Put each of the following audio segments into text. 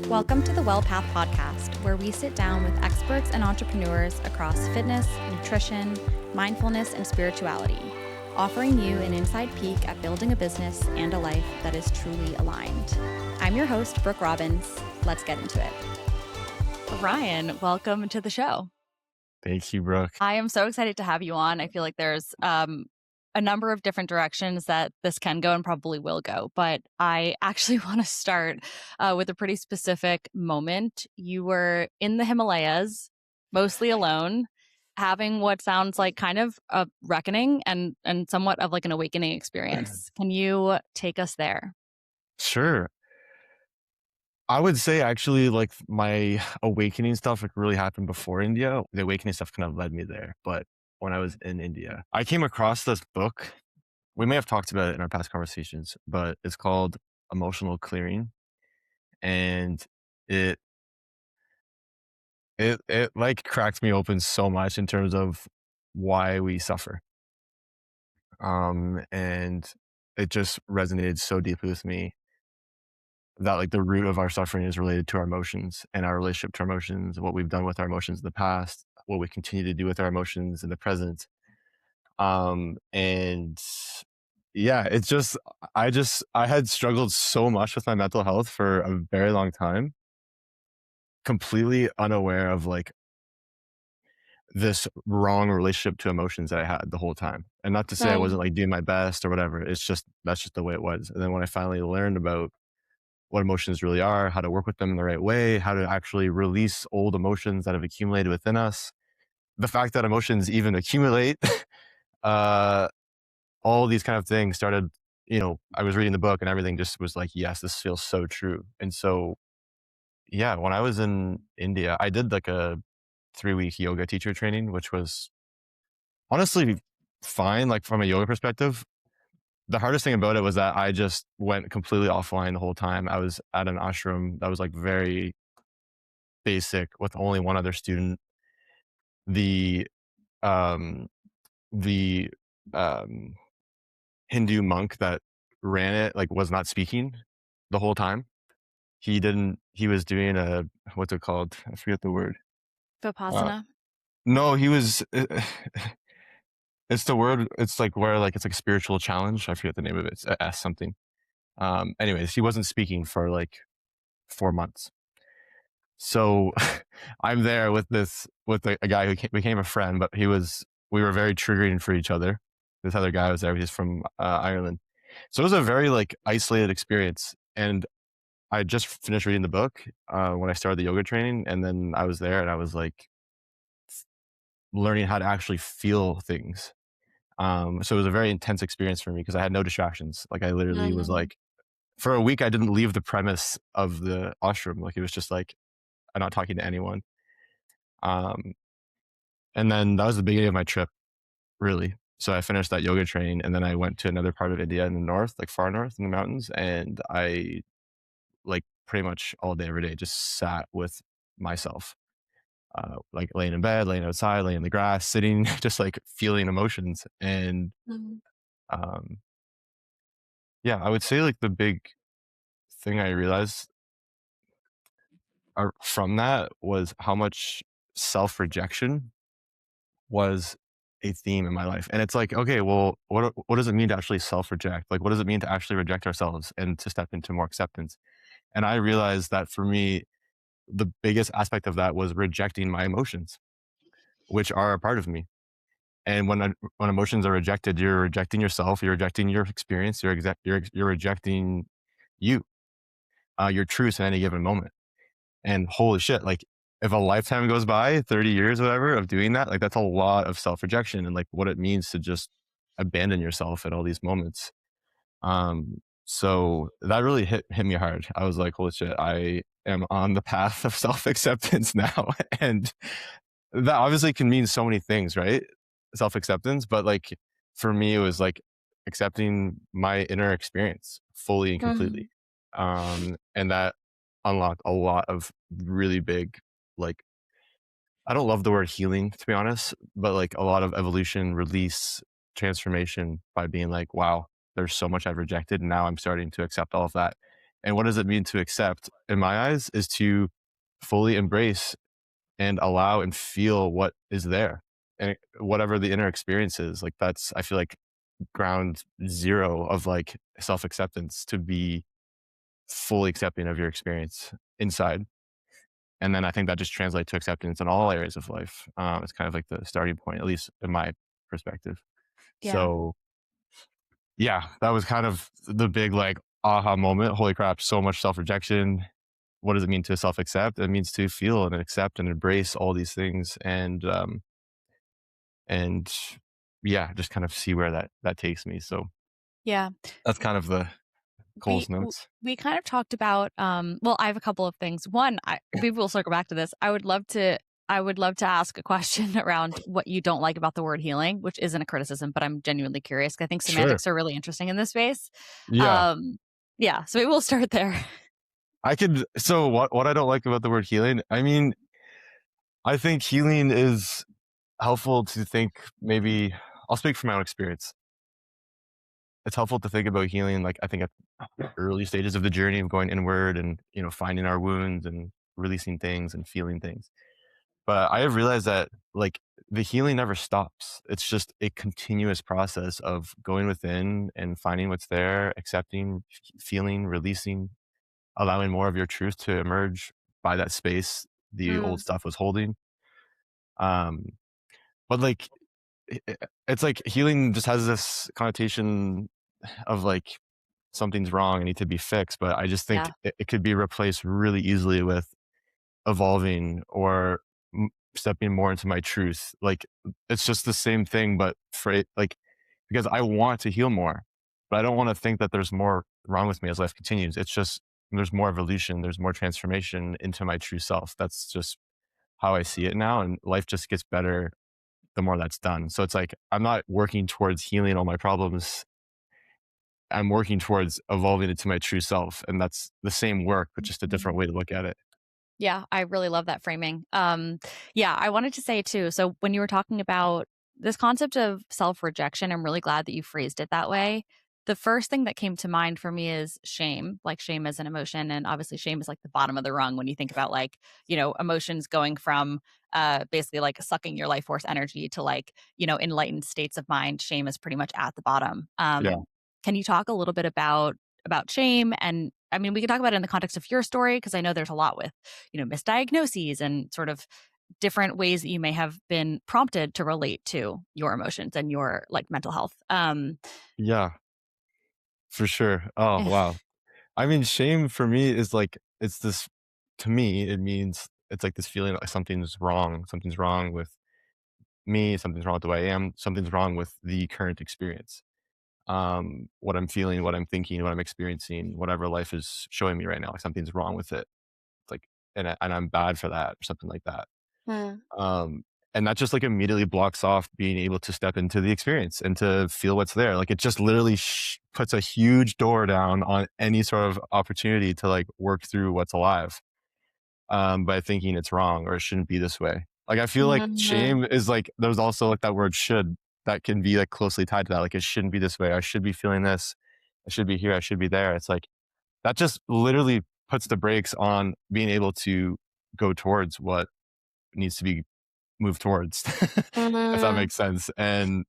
Welcome to the Well Path podcast, where we sit down with experts and entrepreneurs across fitness, nutrition, mindfulness, and spirituality, offering you an inside peek at building a business and a life that is truly aligned. I'm your host, Brooke Robbins. Let's get into it. Ryan, welcome to the show. Thank you, Brooke. I am so excited to have you on. I feel like there's a number of different directions that this can go and probably will go. But I actually want to start with a pretty specific moment. You were in the Himalayas, mostly alone, having what sounds like kind of a reckoning and somewhat of like an awakening experience. Can you take us there? Sure. I would say actually like my awakening stuff like really happened before India. The awakening stuff kind of led me there. But when I was in India, I came across this book. We may have talked about it in our past conversations, but it's called Emotional Clearing. And it like cracked me open so much in terms of why we suffer. And it just resonated so deeply with me that like the root of our suffering is related to our emotions and our relationship to our emotions, what we've done with our emotions in the past, what we continue to do with our emotions in the present. And yeah, it's just, I had struggled so much with my mental health for a very long time, completely unaware of like this wrong relationship to emotions that I had the whole time. And not to say I wasn't like doing my best or whatever. It's just, that's just the way it was. And then when I finally learned about what emotions really are, how to work with them in the right way, how to actually release old emotions that have accumulated within us. The fact that emotions even accumulate, all these kind of things started, I was reading the book and everything just was like, yes, this feels so true. And so, yeah, when I was in India, I did like a 3-week yoga teacher training, which was honestly fine, like from a yoga perspective. The hardest thing about it was that I just went completely offline the whole time. I was at an ashram that was like very basic with only one other student. The um the um Hindu monk that ran it like was not speaking the whole time. He was doing what's it called? I forget the word. Vipassana? No, he was it's the word, it's like where like it's like a spiritual challenge. I forget the name of it. It's S something. Anyways, he wasn't speaking for like 4 months. So I'm there with a guy who became a friend, but we were very triggering for each other. This other guy was there. He's from Ireland. So it was a very like isolated experience. And I just finished reading the book when I started the yoga training. And then I was there and I was like learning how to actually feel things. So it was a very intense experience for me because I had no distractions. Like I literally was like, for a week, I didn't leave the premise of the ashram. Like it was just like, I'm not talking to anyone. Um, and then that was the beginning of my trip, really. So I finished that yoga training and then I went to another part of India in the north, like far north in the mountains. And I like pretty much all day, every day, just sat with myself, like laying in bed, laying outside, laying in the grass, sitting, just like feeling emotions. And um, yeah, I would say like the big thing I realized from that was how much self-rejection was a theme in my life. And it's like, okay, well, what does it mean to actually self-reject? Like, what does it mean to actually reject ourselves and to step into more acceptance? And I realized that for me, the biggest aspect of that was rejecting my emotions, which are a part of me. And when emotions are rejected, you're rejecting yourself, you're rejecting your experience, you're rejecting you, your truth at any given moment. And holy shit, like if a lifetime goes by, 30 years, whatever, of doing that, like that's a lot of self-rejection and like what it means to just abandon yourself at all these moments. So that really hit me hard. I was like, holy shit, I am on the path of self-acceptance now. And that obviously can mean so many things, right? Self-acceptance. But like for me, it was like accepting my inner experience fully and completely. And that unlocked a lot of really big, like, I don't love the word healing, to be honest, but like a lot of evolution, release, transformation by being like, wow, there's so much I've rejected. And now I'm starting to accept all of that. And what does it mean to accept? In my eyes, is to fully embrace and allow and feel what is there, and whatever the inner experience is. Like that's, I feel like, ground zero of like self acceptance, to be fully accepting of your experience inside. And then I think that just translates to acceptance in all areas of life. It's kind of like the starting point, at least in my perspective. Yeah. So yeah, that was kind of the big like aha moment. Holy crap, so much self rejection. What does it mean to self accept? It means to feel and accept and embrace all these things, and yeah, just kind of see where that takes me. So Yeah. that's kind of the We Cole's notes. we kind of talked about, well, I have a couple of things. One, maybe we'll circle back to this. I would love to ask a question around what you don't like about the word healing, which isn't a criticism, but I'm genuinely curious 'cause I think Sure. semantics are really interesting in this space. Yeah. Um, yeah, so maybe we'll start there. I could, so what I don't like about the word healing, I mean, I think healing is helpful to think, maybe I'll speak from my own experience. It's helpful to think about healing, like, I think at early stages of the journey of going inward and, finding our wounds and releasing things and feeling things. But I have realized that, like, the healing never stops. It's just a continuous process of going within and finding what's there, accepting, feeling, releasing, allowing more of your truth to emerge by that space the old Mm, stuff was holding. Um, but like, it's like healing just has this connotation of like something's wrong and need to be fixed. But I just think yeah. it could be replaced really easily with evolving, or stepping more into my truth. Like it's just the same thing, but for it, like, because I want to heal more, but I don't want to think that there's more wrong with me as life continues. It's just there's more evolution, there's more transformation into my true self. That's just how I see it now, and life just gets better the more that's done. So it's like I'm not working towards healing all my problems. I'm working towards evolving into my true self, and that's the same work, but just a different way to look at it. Yeah, I really love that framing. Yeah, I wanted to say too, so when you were talking about this concept of self-rejection, I'm really glad that you phrased it that way. The first thing that came to mind for me is shame, like shame as an emotion. And obviously shame is like the bottom of the rung when you think about like, emotions going from basically like sucking your life force energy to like, enlightened states of mind. Shame is pretty much at the bottom. Yeah. Can you talk a little bit about shame? And I mean, we can talk about it in the context of your story, because I know there's a lot with misdiagnoses and sort of different ways that you may have been prompted to relate to your emotions and your like mental health. Yeah, for sure. Oh, wow. I mean, shame for me is like, it's this, to me, it means it's like this feeling like something's wrong. Something's wrong with me. Something's wrong with the way I am. Something's wrong with the current experience. What I'm feeling, what I'm thinking, what I'm experiencing, whatever life is showing me right now, like something's wrong with it. It's like, and I'm bad for that, or something like that. Mm, Um, and that just like immediately blocks off being able to step into the experience and to feel what's there. Like it just literally puts a huge door down on any sort of opportunity to like work through what's alive, by thinking it's wrong or it shouldn't be this way. Like I feel like mhm, shame is like, there's also like that word should, that can be like closely tied to that. Like it shouldn't be this way. I should be feeling this. I should be here. I should be there. It's like that just literally puts the brakes on being able to go towards what needs to be move towards, if that mhm, makes sense. And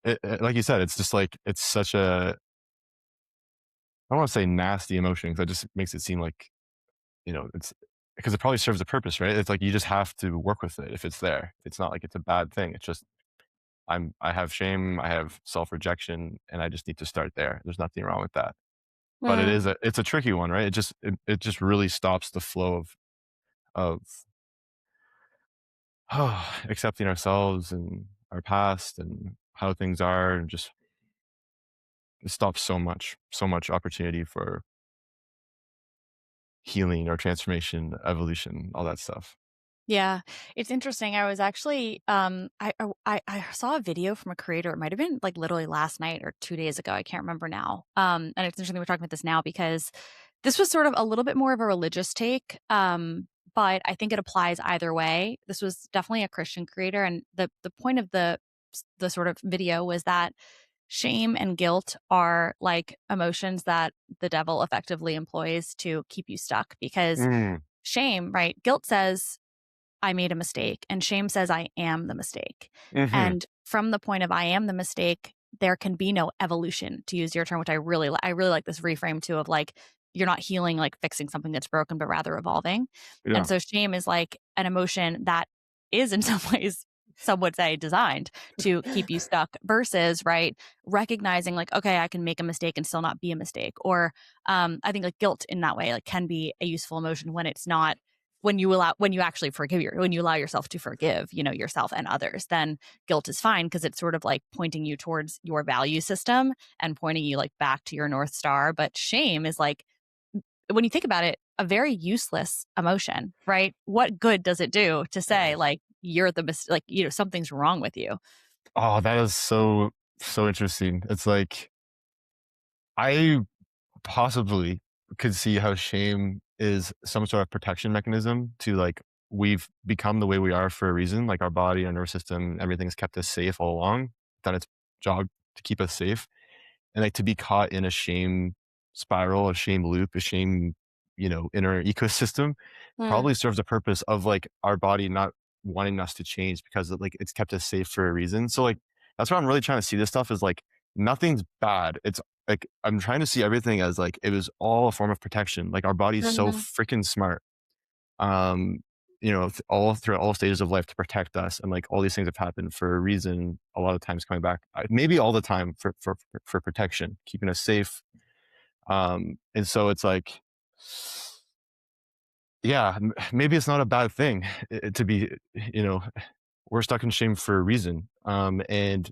like you said, it's just like it's such a, I don't want to say nasty emotion because that just makes it seem like, it's because it probably serves a purpose, right? It's like you just have to work with it if it's there. It's not like it's a bad thing. It's just I have shame, I have self rejection, and I just need to start there. There's nothing wrong with that. But mm. it's a tricky one, right? It just really stops the flow of accepting ourselves and our past and how things are, and just it stops so much opportunity for healing or transformation, evolution, all that stuff. Yeah, it's interesting. I was actually, I saw a video from a creator. It might have been like literally last night or 2 days ago. I can't remember now. And it's interesting that we're talking about this now because this was sort of a little bit more of a religious take. But I think it applies either way. This was definitely a Christian creator, and the point of the sort of video was that shame and guilt are like emotions that the devil effectively employs to keep you stuck because Mm, shame, right? Guilt says, I made a mistake, and shame says, I am the mistake. mhm. And from the point of I am the mistake, there can be no evolution, to use your term, which I really like this reframe too of like, you're not healing, like fixing something that's broken, but rather evolving. And Yeah. so shame is like an emotion that is in some ways, some would say designed to keep you stuck versus, right, recognizing like, okay, I can make a mistake and still not be a mistake. Or I think like guilt in that way, like can be a useful emotion when it's not when you actually when you allow yourself to forgive, yourself and others, then guilt is fine because it's sort of like pointing you towards your value system and pointing you like back to your North Star. But shame is like, when you think about it, a very useless emotion, right? What good does it do to say like you're like, something's wrong with you? Oh, that is so interesting. It's like I possibly could see how shame is some sort of protection mechanism to like we've become the way we are for a reason. Like our body, our nervous system, everything's kept us safe all along. Done its job to keep us safe. And like to be caught in a shame spiral, a shame loop, a shame, inner ecosystem Mm, probably serves a purpose of like our body not wanting us to change because like it's kept us safe for a reason. So like that's why I'm really trying to see this stuff is like nothing's bad. It's like I'm trying to see everything as like it was all a form of protection. Like our body's so mhm, freaking smart. Um, all throughout all stages of life to protect us, and like all these things have happened for a reason. A lot of times coming back, maybe all the time for protection, keeping us safe. And so it's like, yeah, maybe it's not a bad thing to be, you know, we're stuck in shame for a reason. And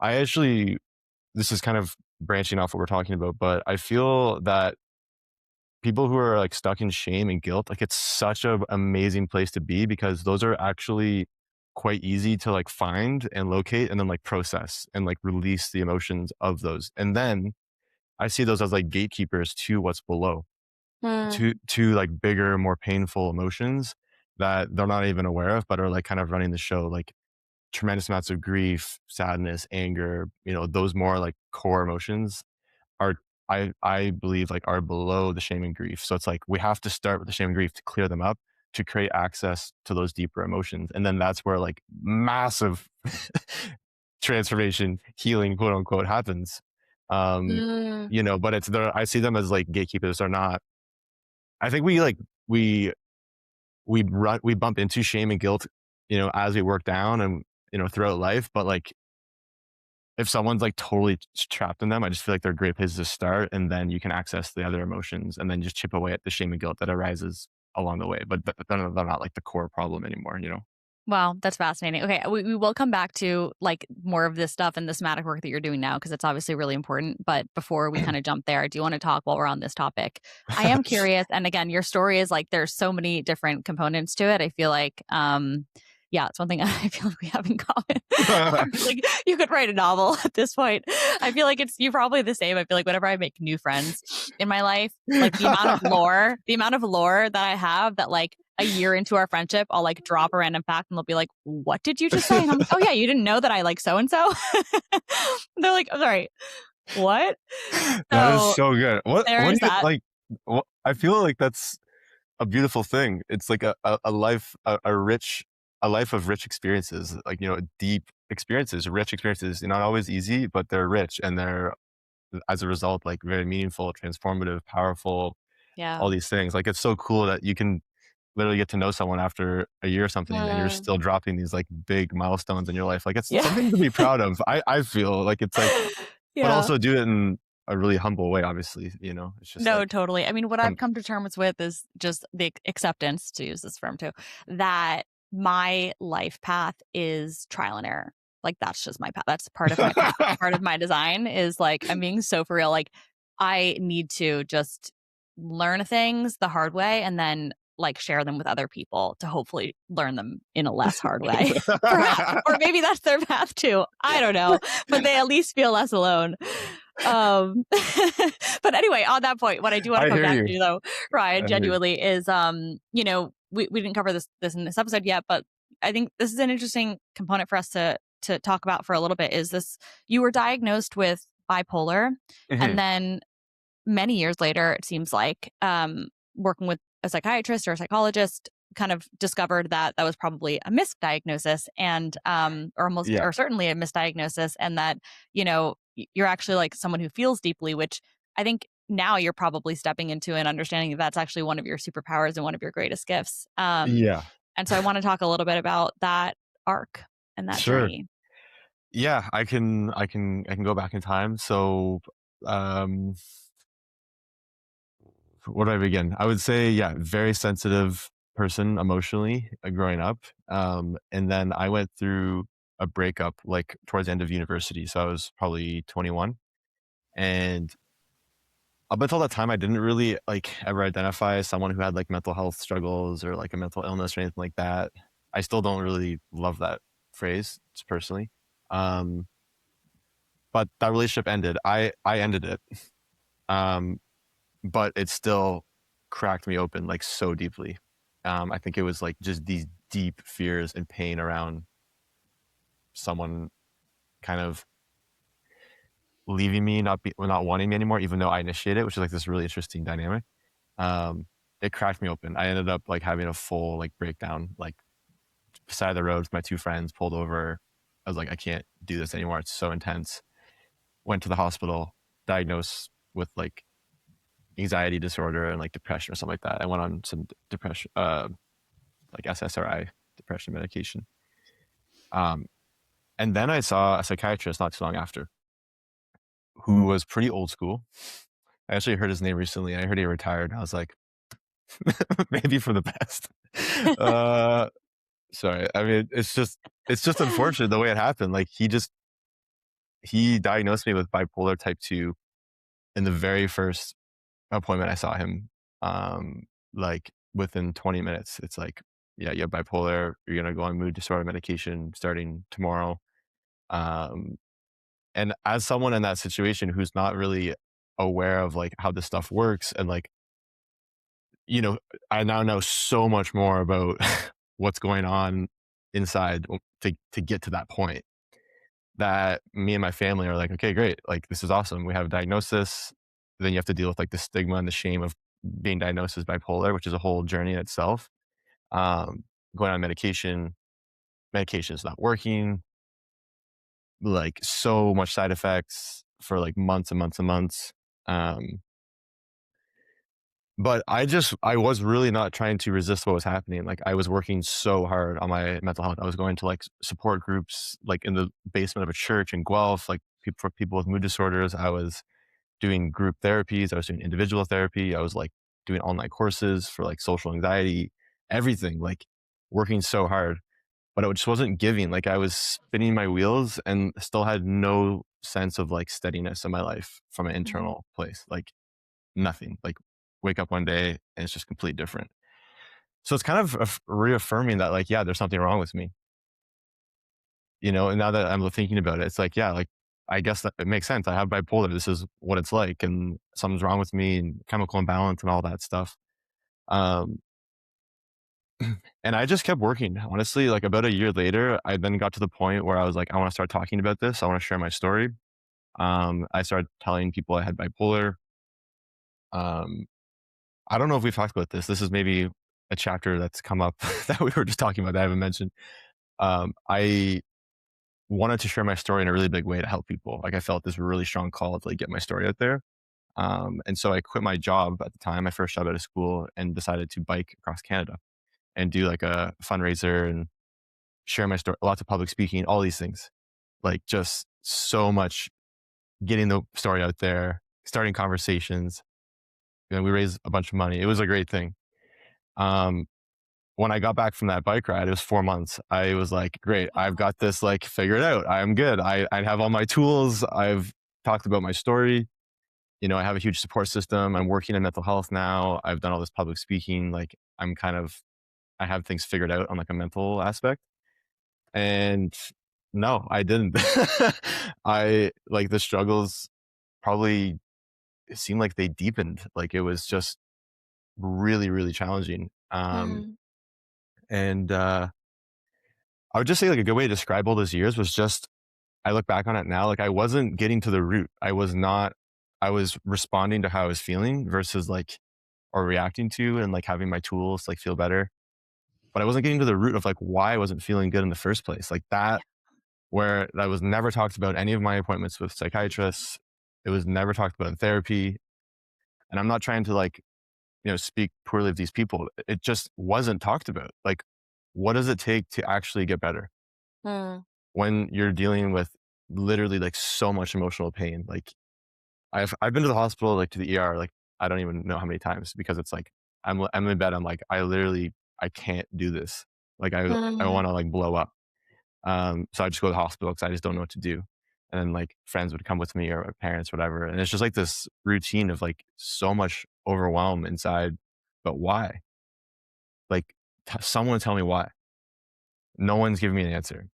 I actually, this is kind of branching off what we're talking about, but I feel that people who are like stuck in shame and guilt, like it's such an amazing place to be because those are actually quite easy to like find and locate and then like process and like release the emotions of those. And then I see those as like gatekeepers to what's below, mm, to like bigger, more painful emotions that they're not even aware of, but are like kind of running the show, like tremendous amounts of grief, sadness, anger, those more like core emotions are I believe like are below the shame and grief. So it's like we have to start with the shame and grief to clear them up to create access to those deeper emotions. And then that's where like massive transformation, healing, quote unquote, happens. Um, mm. but I see them as like gatekeepers. They're not. I think we like we bump into shame and guilt, as we work down and throughout life. But like if someone's like totally trapped in them, I just feel like they're great places to start, and then you can access the other emotions, and then just chip away at the shame and guilt that arises along the way. But they're not like the core problem anymore. Wow, that's fascinating. Okay, we will come back to like more of this stuff and the somatic work that you're doing now because it's obviously really important. But before we kind of jump there, I do want to talk while we're on this topic. I am curious, and again, your story is like there's so many different components to it. I feel like, yeah, it's one thing I feel like we have in common. Like you could write a novel at this point. I feel like it's you're probably the same. I feel like whenever I make new friends in my life, like the amount of lore that I have that like a year into our friendship, I'll like drop a random fact and they'll be like, "What did you just say?" And I'm like, "Oh yeah, you didn't know that I like so and so." They're like, "I'm sorry, what?" That is So so good. What there's do you that. like? I feel like that's a beautiful thing. It's like a life, a life of rich experiences, like, deep experiences, rich experiences. They're not always easy, but they're rich and they're, as a result, like very meaningful, transformative, powerful, Yeah. all these things. Like, it's so cool that you can literally get to know someone after a year or something and you're Mm. still dropping these like big milestones in your life. Like, it's Yeah. something to be proud of. I feel like it's like, but Yeah. also do it in a really humble way, obviously, it's just No, like, totally. I mean, what I've come, come to terms with is just the acceptance, to use this term too, that my life path is trial and error. Like that's just my path. That's part of my path. Part of my design is like I'm being so for real. Like I need to just learn things the hard way and then like share them with other people to hopefully learn them in a less hard way. Perhaps. Or maybe that's their path too. I don't know. But they at least feel less alone. Um, but anyway, on that point, what I do want to I come hear back you. to though, Ryan, I hear you. genuinely is, we didn't cover this in this episode yet, but I think this is an interesting component for us to talk about for a little bit is this: you were diagnosed with bipolar, and Mhm. then many years later, it seems like, working with a psychiatrist or a psychologist, kind of discovered that that was probably a misdiagnosis, and or almost Yeah. or certainly a misdiagnosis, and that, you know, you're actually like someone who feels deeply, which I think now you're probably stepping into and understanding that that's actually one of your superpowers and one of your greatest gifts. Yeah. And so I want to talk a little bit about that arc and that Sure. journey. Yeah, I can go back in time. So, um, where do I begin? I would say, yeah, very sensitive person emotionally, growing up. And then I went through a breakup, like, towards the end of university, so I was probably 21, and up until that time, I didn't really, like, ever identify as someone who had, like, mental health struggles or, like, a mental illness or anything like that. I still don't really love that phrase, just personally. Um, but that relationship ended. I ended it. Um, but it still cracked me open, like, so deeply. I think it was, like, just these deep fears and pain around someone kind of leaving me, not wanting me anymore, even though I initiated it, which is, like, this really interesting dynamic. Um, it cracked me open. I ended up, like, having a full, like, breakdown, like, beside the road with my 2 friends, pulled over. I was like, "I can't do this anymore, it's so intense." Went to the hospital, diagnosed with, like, anxiety disorder and, like, depression or something like that. I went on some depression, like SSRI, depression medication. Um, and then I saw a psychiatrist not too long after, who was pretty old school. I actually heard his name recently. I heard he retired. I was like, maybe for the best. Uh, sorry. I mean, it's just unfortunate the way it happened. Like, he diagnosed me with bipolar type 2 in the very first appointment I saw him. Like, within 20 minutes, it's like, yeah, you have bipolar. You're gonna go on mood disorder medication starting tomorrow. Um, and as someone in that situation who's not really aware of, like, how this stuff works, and, like, you know, I now know so much more about what's going on inside to get to that point, that me and my family are like, okay, great. Like, this is awesome. We have a diagnosis. Then you have to deal with, like, the stigma and the shame of being diagnosed as bipolar, which is a whole journey in itself. Um, going on medication, medication is not working, like, so much side effects for, like, months and months and months. Um, but I was really not trying to resist what was happening. Like, I was working so hard on my mental health. I was going to, like, support groups, like, in the basement of a church in Guelph, like, for people with mood disorders. I was doing group therapies. I was doing individual therapy. I was, like, doing online courses for, like, social anxiety, everything, like, working so hard, but it just wasn't giving. Like, I was spinning my wheels and still had no sense of, like, steadiness in my life from an Mhm. internal place. Like, nothing. Like, wake up one day and it's just completely different. So it's kind of reaffirming that, like, yeah, there's something wrong with me, and now that I'm thinking about it, it's like, yeah, like, I guess that it makes sense. I have bipolar. This is what it's like, and something's wrong with me, and chemical imbalance and all that stuff. Um, and I just kept working. Honestly, like, about a year later, I then got to the point where I was like, I want to start talking about this. I want to share my story. I started telling people I had bipolar. Um, I don't know if we've talked about this. This is maybe a chapter that's come up that we were just talking about that I haven't mentioned. I wanted to share my story in a really big way to help people. Like, I felt this really strong call to, like, get my story out there. And so I quit my job at the time, my first job out of school, and decided to bike across Canada and do, like, a fundraiser and share my story, lots of public speaking, all these things. Like, just so much getting the story out there, starting conversations. We raised a bunch of money. It was a great thing. Um, when I got back from that bike ride, it was 4 months. I was like, great, I've Wow. got this, like, figured out. I'm good. I have all my tools. I've talked about my story. I have a huge support system. I'm working in mental health now. I've done all this public speaking. Like, I have things figured out on, like, a mental aspect. And no, I didn't. The struggles probably seemed like they deepened. Like, it was just really, really challenging. Mhm. And I would just say like a good way to describe all those years was just, I look back on it now, like I wasn't getting to the root. I was responding to how I was feeling versus like, or reacting to, and like having my tools to like feel better. But I wasn't getting to the root of like why I wasn't feeling good in the first place. Like that, where that was never talked about any of my appointments with psychiatrists. It was never talked about in therapy. And I'm not trying to like, speak poorly of these people. It just wasn't talked about. Like, what does it take to actually get better Mm. when you're dealing with literally like so much emotional pain? Like, I've been to the hospital, like to the ER, like I don't even know how many times because it's like I'm in bed. I'm like I can't do this. Like I Mm. want to like blow up. So I just go to the hospital because I just don't know what to do. And then like friends would come with me or my parents, whatever. And it's just like this routine of like so much overwhelm inside. But why? Like someone tell me why. No one's giving me an answer.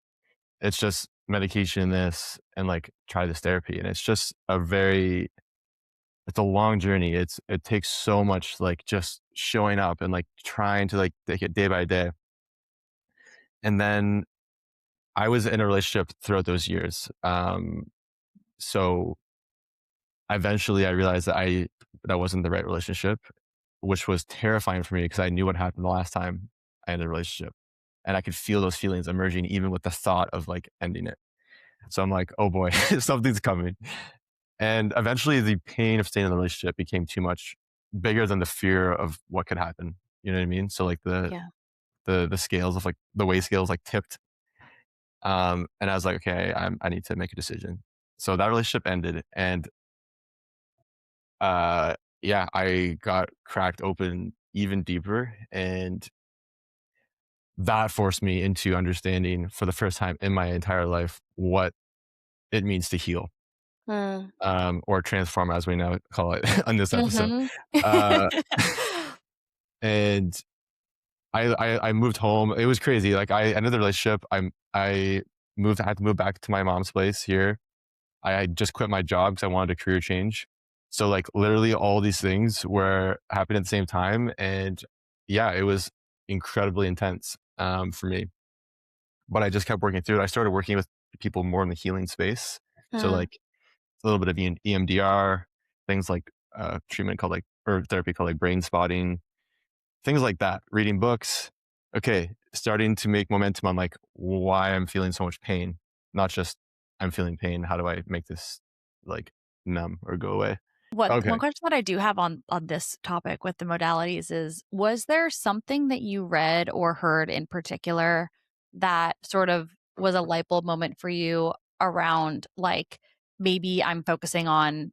It's just medication, this, and like try this therapy. And it's just it's a long journey. It takes so much like just showing up and like trying to like take it day by day. And then I was in a relationship throughout those years. So eventually I realized that that wasn't the right relationship, which was terrifying for me because I knew what happened the last time I ended a relationship. And I could feel those feelings emerging even with the thought of like ending it. So I'm like, oh boy, something's coming. And eventually the pain of staying in the relationship became too much, bigger than the fear of what could happen. You know what I mean? So like Yeah. the scales of like the weigh scales like tipped. And I was like, okay, I need to make a decision. So that relationship ended, and uh, yeah, I got cracked open even deeper, and that forced me into understanding for the first time in my entire life what it means to heal, Mm. or transform, as we now call it on this episode. Mhm. Uh, and I moved home. It was crazy. Like I ended the relationship. I moved. I had to move back to my mom's place here. I had just quit my job because I wanted a career change. So like literally all these things were happening at the same time, and yeah, it was incredibly intense for me. But I just kept working through it. I started working with people more in the healing space. So Mm. like a little bit of EMDR, things like treatment called like or therapy called like brain spotting, things like that, reading books. Okay, starting to make momentum on like why I'm feeling so much pain, not just I'm feeling pain. How do I make this like numb or go away? One Okay. question that I do have on this topic with the modalities is, was there something that you read or heard in particular that sort of was a light bulb moment for you around, like, maybe I'm focusing on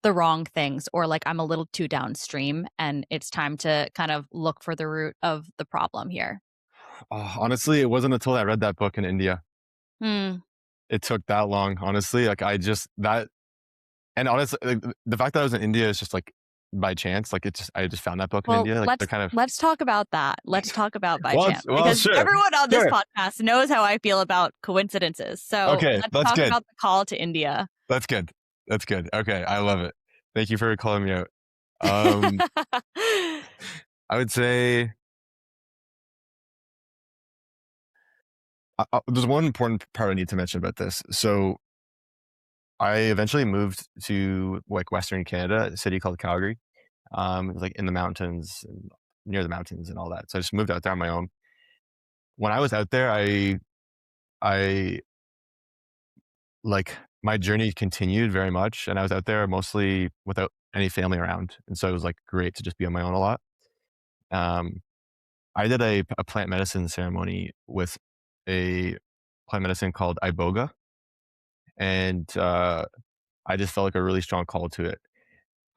the wrong things, or like I'm a little too downstream and it's time to kind of look for the root of the problem here? Honestly, it wasn't until I read that book in India. Mm. It took that long, honestly. Like I just that and honestly, like, the fact that I was in India is just like by chance. Like I just found that book in Well, India. Like they're let's kind of let's talk about that. Let's talk about by chance, well, because sure, everyone on this sure. podcast knows how I feel about coincidences. So Okay, let's that's talk good. about the call to India. That's good. That's good. Okay, I love it. Thank you for calling me out. Um, I would say there's one important part I need to mention about this. So I eventually moved to like Western Canada, a city called Calgary. It was like in the mountains, and near the mountains, and all that. So I just moved out there on my own. When I was out there, I like my journey continued very much, and I was out there mostly without any family around, and so it was like great to just be on my own a lot. Um, I did a plant medicine ceremony with a plant medicine called iboga, and I just felt like a really strong call to it.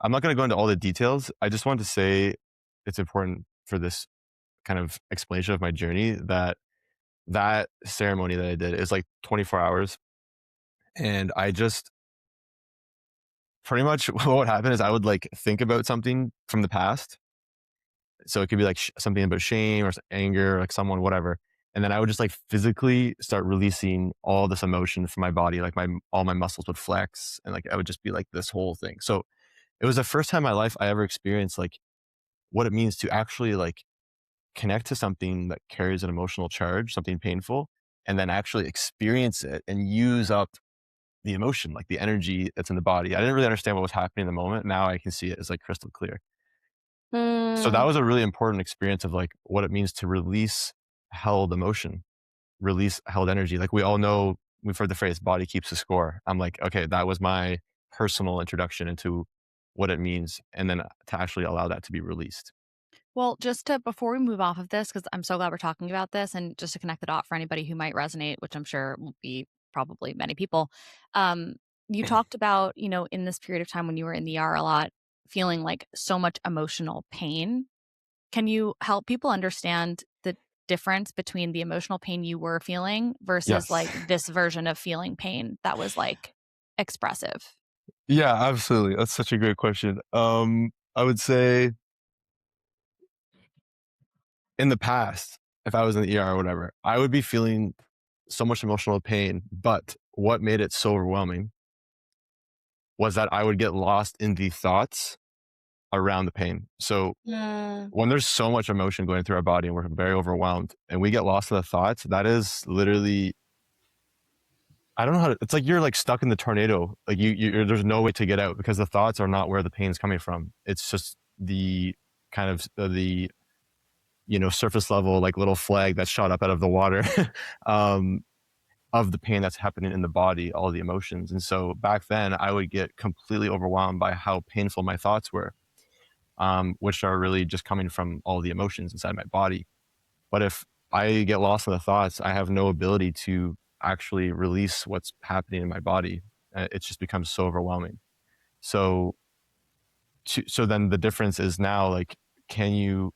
I'm not going to go into all the details. I just want to say it's important for this kind of explanation of my journey that that ceremony that I did is like 24 hours, and I just pretty much what would happen is I would like think about something from the past. So it could be like something about shame or anger, like someone, whatever. And then I would just like physically start releasing all this emotion from my body. Like all my muscles would flex, and like I would just be like this whole thing. So it was the first time in my life I ever experienced like what it means to actually like connect to something that carries an emotional charge, something painful, and then actually experience it and use up the emotion, like the energy that's in the body. I didn't really understand what was happening in the moment. Now I can see it as like crystal clear. So that Mm. was a really important experience of like what it means to release held emotion, release held energy. Like we all know, we've heard the phrase body keeps the score. I'm like, okay, that was my personal introduction into what it means. And then to actually allow that to be released. Well, just to before we move off of this, because I'm so glad we're talking about this, and just to connect the dot for anybody who might resonate, which I'm sure will be probably many people. Um, you talked about, in this period of time when you were in the ER a lot, feeling like so much emotional pain. Can you help people understand the difference between the emotional pain you were feeling versus Yes. like this version of feeling pain that was like expressive? Yeah, absolutely. That's such a great question. I would say in the past, if I was in the ER or whatever, I would be feeling so much emotional pain. But what made it so overwhelming was that I would get lost in the thoughts around the pain. So Mm. when there's so much emotion going through our body and we're very overwhelmed and we get lost in the thoughts, that is literally, I don't know how to, it's like you're like stuck in the tornado. Like there's no way to get out because the thoughts are not where the pain's coming from. It's just the kind of the surface level, like little flag that shot up out of the water, um, of the pain that's happening in the body, all the emotions. And so back then, I would get completely overwhelmed by how painful my thoughts were, which are really just coming from all the emotions inside my body. But if I get lost in the thoughts, I have no ability to actually release what's happening in my body. It just becomes so overwhelming. So, so then the difference is now like, can you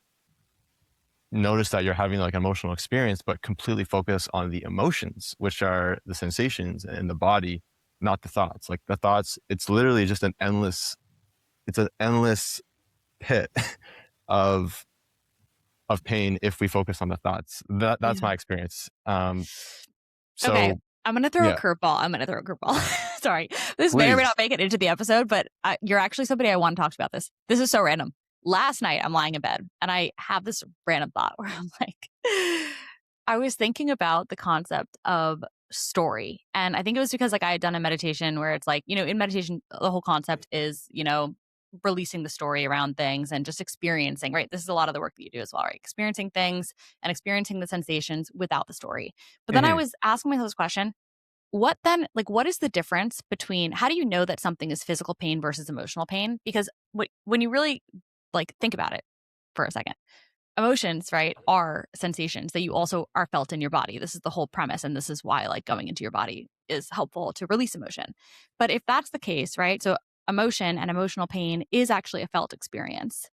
notice that you're having like an emotional experience, but completely focus on the emotions, which are the sensations in the body, not the thoughts. Like the thoughts, it's literally just it's an endless pit of pain if we focus on the thoughts. That's Yeah. my experience. Okay, So I'm gonna throw a yeah, curveball. I'm gonna throw a curveball. Sorry. This may or may please. not make it into the episode, but you're actually somebody I want to talk to about this. This is so random. Last night, I'm lying in bed and I have this random thought where I'm like, I was thinking about the concept of story. And I think it was because like I had done a meditation where it's like, in meditation, the whole concept is, releasing the story around things and just experiencing, right? This is a lot of the work that you do as well, right? Experiencing things and experiencing the sensations without the story. But then I Mhm. was asking myself this question, what then, like, what is the difference between how do you know that something is physical pain versus emotional pain? Because when you really like think about it for a second, emotions, right, are sensations that you also are felt in your body. This is the whole premise. And this is why like going into your body is helpful to release emotion. But if that's the case, right? So emotion and emotional pain is actually a felt experience.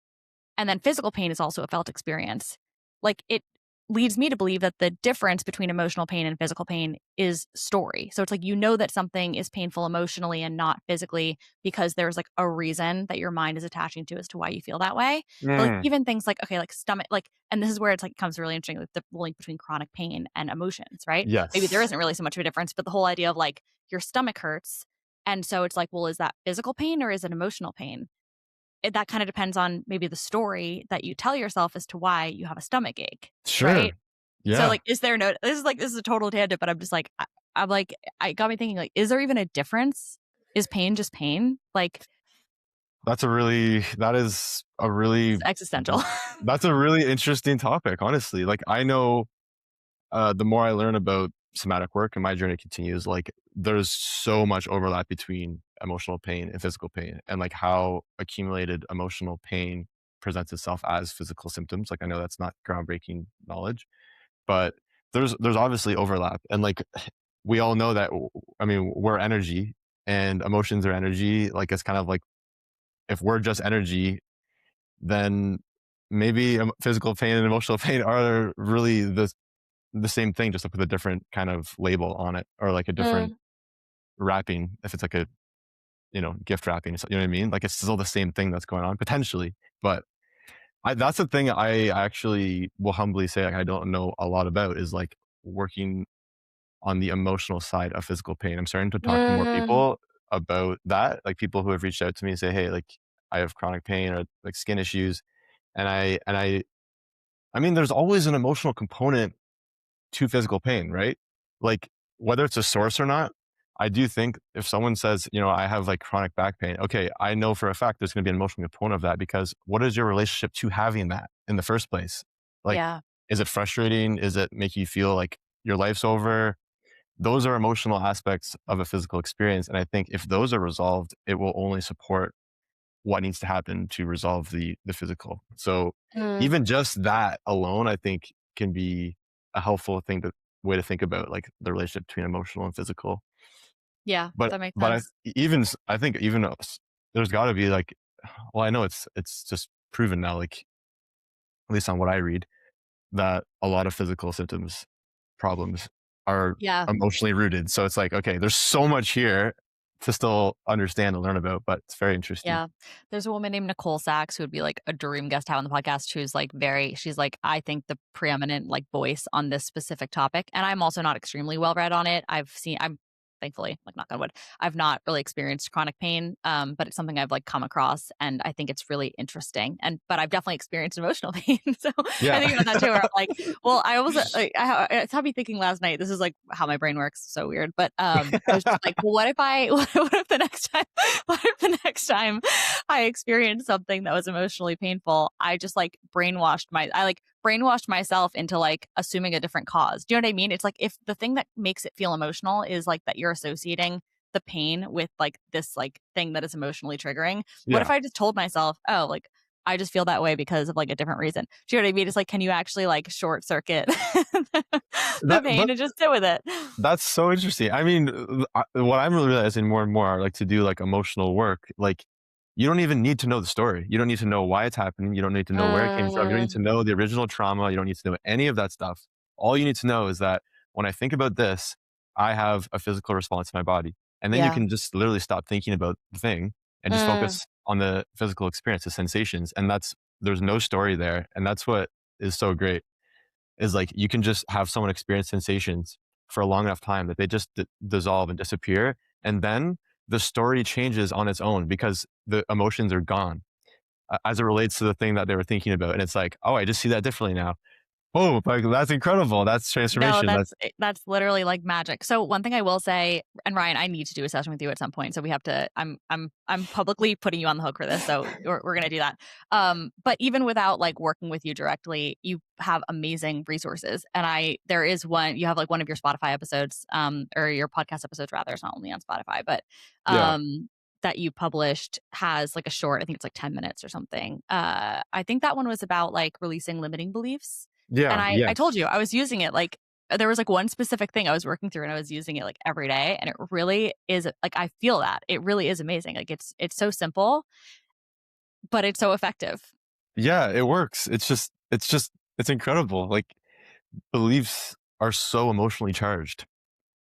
And then physical pain is also a felt experience. Like it leads me to believe that the difference between emotional pain and physical pain is story. So it's like you know that something is painful emotionally and not physically because there's like a reason that your mind is attaching to as to why you feel that way. But like Mm. even things like okay, like stomach like and this is where it's like comes really interesting like the link between chronic pain and emotions, right? Maybe there Yes. isn't really so much of a difference, but the whole idea of like your stomach hurts and so it's like, well, is that physical pain or is it emotional pain? That kind of depends on maybe the story that you tell yourself as to why you have a stomach ache, right? Sure. So, Yeah. like, is there no this is a total tangent, but I'm just like, I'm like, I got me thinking, like, is there even a difference? Is pain just pain? Like, That is a it's really, existential. that's a really interesting topic, honestly. Like I know, the more I learn about somatic work and my journey continues, like there's so much overlap between emotional pain and physical pain, and like how accumulated emotional pain presents itself as physical symptoms. Like I know that's not groundbreaking knowledge, but there's obviously overlap, and like we all know that. I mean, we're energy, and emotions are energy. Like it's kind of like if we're just energy, then maybe physical pain and emotional pain are really the same thing, just like with a different kind of label on it, or like a different Mm. wrapping. If it's like a gift wrapping, you know what I mean? Like it's still the same thing that's going on potentially. But that's the thing I actually will humbly say like, I don't know a lot about is like working on the emotional side of physical pain. I'm starting to talk to more Mm. people about that, like people who have reached out to me and say, hey, like I have chronic pain or like skin issues, and I I mean, there's always an emotional component to physical pain, right? Like, whether it's a source or not, I do think if someone says, I have like chronic back pain, okay, I know for a fact there's going to be an emotional component of that because what is your relationship to having that in the first place? Like, Yeah. is it frustrating? Is it make you feel like your life's over? Those are emotional aspects of a physical experience. And I think if those are resolved, it will only support what needs to happen to resolve the physical. So Mm. even just that alone, I think can be a helpful thing to way to think about like the relationship between emotional and physical. Yeah, But that makes but sense. I think even there's got to be like, well, I know it's just proven now, like at least on what I read, that a lot of physical symptoms problems are Yeah. emotionally rooted. So it's like, okay, there's so much here to still understand and learn about, but it's very interesting. Yeah. There's a woman named Nicole Sachs who would be like a dream guest to have on the podcast who's like she's like, I think the preeminent like voice on this specific topic. And I'm also not extremely well read on it. I'm thankfully, like knock on wood, I've not really experienced chronic pain. But it's something I've like come across and I think it's really interesting. But I've definitely experienced emotional pain. So I Yeah. think about that too, where I'm like, well, I was like, it's had me thinking last night. This is like how my brain works. So weird. But I was just like, well, what if what if the next time, what if the next time I experienced something that was emotionally painful, I like brainwashed myself into like assuming a different cause. Do you know what I mean? It's like if the thing that makes it feel emotional is like that you're associating the pain with like this like thing that is emotionally triggering. What if Yeah. I just told myself, oh, like I just feel that way because of like a different reason. Do you know what I mean? It's like, can you actually like short circuit the That pain but and just sit with it? That's so interesting. I mean, what I'm really realizing more and more, like to do like emotional work, like you don't even need to know the story. You don't need to know why it's happening. You don't need to know where it came from. You don't need to Mm, know the original trauma. You don't need to know any of that stuff. All you need to know is that when I think about this, I have a physical response in my body. And then you yeah. can just literally stop thinking about the thing and just Mm, focus on the physical experience, the sensations. And there's no story there. And that's what is so great is like you can just have someone experience sensations for a long enough time that they just dissolve and disappear. And then the story changes on its own because the emotions are gone as it relates to the thing that they were thinking about. And it's like, oh, I just see that differently now. Oh, like that's incredible. That's no, transformation. That's that's literally like magic. So one thing I will say, and Ryan, I need to do a session with you at some point. So we have to. I'm publicly putting you on the hook for this. So we're gonna do that. But even without like working with you directly, you have amazing resources. And there is one you have like one of your Spotify episodes, or your podcast episodes rather. It's not only on Spotify, but yeah, that you published has like a short. I think it's like 10 minutes or something. I think that one was about like releasing limiting beliefs and yeah, I told yes, you I was using it like there was like one specific thing I was working through and I was using it like every day and it really is like I feel that. It really is amazing. Like it's so simple, but it's so effective. yeah. It works. It's incredible. Like beliefs are so emotionally charged.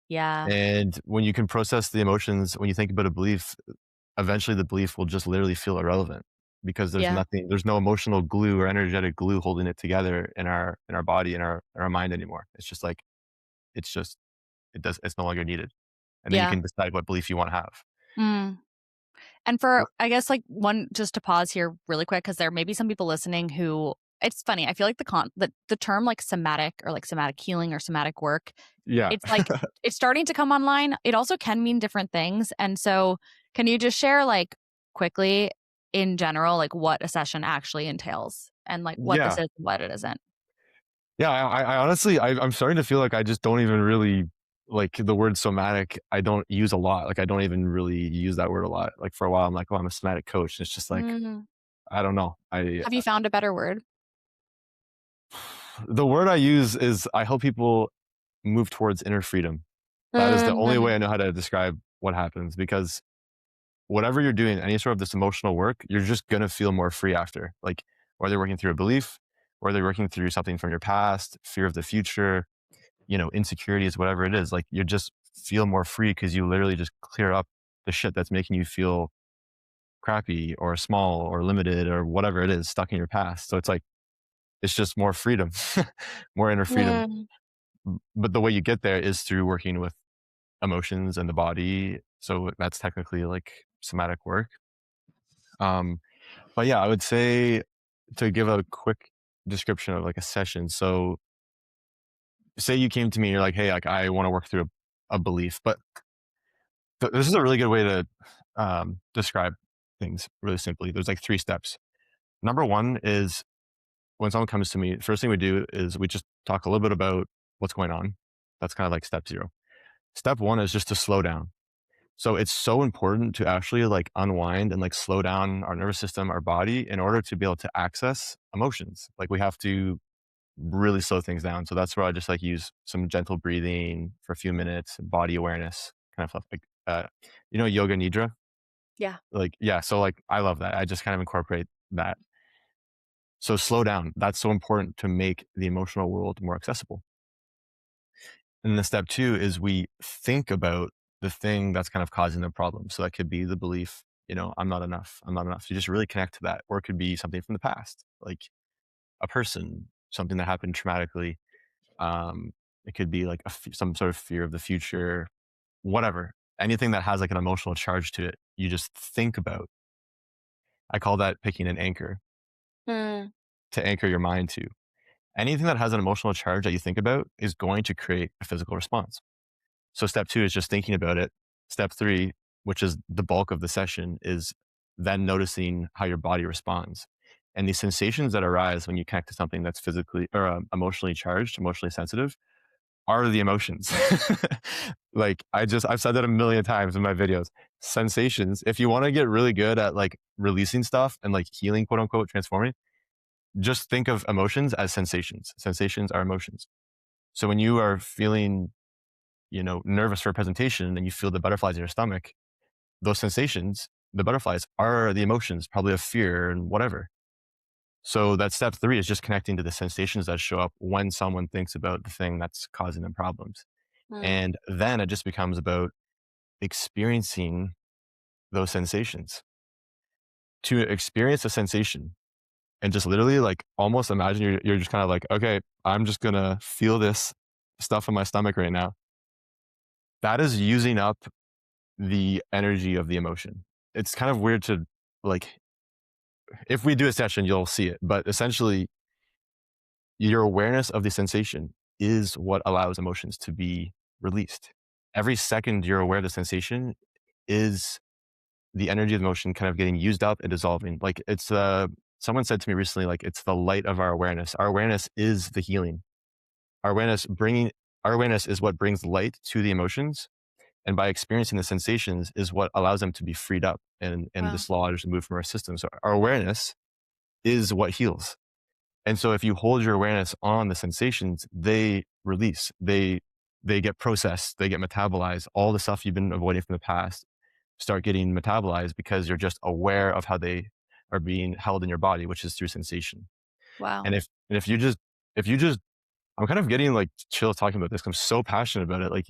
Yeah. And when you can process the emotions, when you think about a belief, eventually the belief will just literally feel irrelevant because Yeah. there's no emotional glue or energetic glue holding it together in our body, in our mind anymore. It's just like, it's just, it's no longer needed. And then you Yeah. can decide what belief you want to have. Mm. And for I guess like one just to pause here really quick because there may be some people listening who it's funny. I feel like the term like somatic or like somatic healing or somatic work, Yeah. it's like it's starting to come online. It also can mean different things. And so can you just share like quickly in general like what a session actually entails and like what this Yeah. is and what it isn't? Yeah. I honestly, I'm starting to feel like I just don't even really like the word somatic. I don't use a lot. Like I don't even really use that word a lot. Like for a while, I'm like, oh, I'm a somatic coach. And it's just like, Mm. I don't know. Have you found a better word? The word I use is I help people move towards inner freedom. That is the only way Mhm. I know how to describe what happens because whatever you're doing, any sort of this emotional work, you're just going to feel more free after. Like whether you're working through a belief, whether you're working through something from your past, fear of the future, insecurities, whatever it is, like you just feel more free because you literally just clear up the shit that's making you feel crappy or small or limited or whatever it is stuck in your past. So it's like, it's just more freedom, more inner freedom. Mm. But the way you get there is through working with emotions and the body. So that's technically like somatic work. Um, but yeah, I would say to give a quick description of like a session. So say you came to me, you're like, hey, like I want to work through a belief, but this is a really good way to describe things really simply. There's like three steps. Number one is when someone comes to me, first thing we do is we just talk a little bit about what's going on. That's kind of like step zero. Step one is just to slow down. So it's so important to actually like unwind and like slow down our nervous system, our body in order to be able to access emotions. Like we have to really slow things down. So that's where I just like use some gentle breathing for a few minutes, body awareness, kind of stuff like yoga nidra. Yeah. Like yeah, so like I love that. I just kind of incorporate that. So slow down. That's so important to make the emotional world more accessible. And then step two is we think about the thing that's kind of causing the problem. So that could be the belief, I'm not enough. I'm not enough. You just really connect to that. Or it could be something from the past, like a person, something that happened traumatically. Um, it could be like some sort of fear of the future, whatever. Anything that has like an emotional charge to it, you just think about. I call that picking an anchor Mm, to anchor your mind to. Anything that has an emotional charge that you think about is going to create a physical response. So step two is just thinking about it. Step three, which is the bulk of the session, is then noticing how your body responds. And these sensations that arise when you connect to something that's physically or emotionally charged, emotionally sensitive, are the emotions. Like I've said that a million times in my videos. Sensations, if you want to get really good at like releasing stuff and like healing, quote unquote, transforming, just think of emotions as sensations. Sensations are emotions. So when you are feeling nervous for a presentation and you feel the butterflies in your stomach, those sensations, the butterflies are the emotions, probably of fear and whatever. So that step three is just connecting to the sensations that show up when someone thinks about the thing that's causing them problems. mm, And then it just becomes about experiencing those sensations. To experience a sensation and just literally like almost imagine you're just kind of like, okay, I'm just gonna feel this stuff in my stomach right now. That is using up the energy of the emotion. It's kind of weird to like if we do a session, you'll see it. But essentially, your awareness of the sensation is what allows emotions to be released. Every second you're aware of the sensation is the energy of the emotion kind of getting used up and dissolving. Like it's someone said to me recently, like it's the light of our awareness. Our awareness is the healing. Our awareness bringing our awareness is what brings light to the emotions, and by experiencing the sensations is what allows them to be freed up and wow. dislodged and moved from our system. So our awareness is what heals. And so if you hold your awareness on the sensations, they release, they get processed, they get metabolized. All the stuff you've been avoiding from the past start getting metabolized because you're just aware of how they are being held in your body, which is through sensation. Wow. And if you just I'm kind of getting like chill talking about this. I'm so passionate about it. Like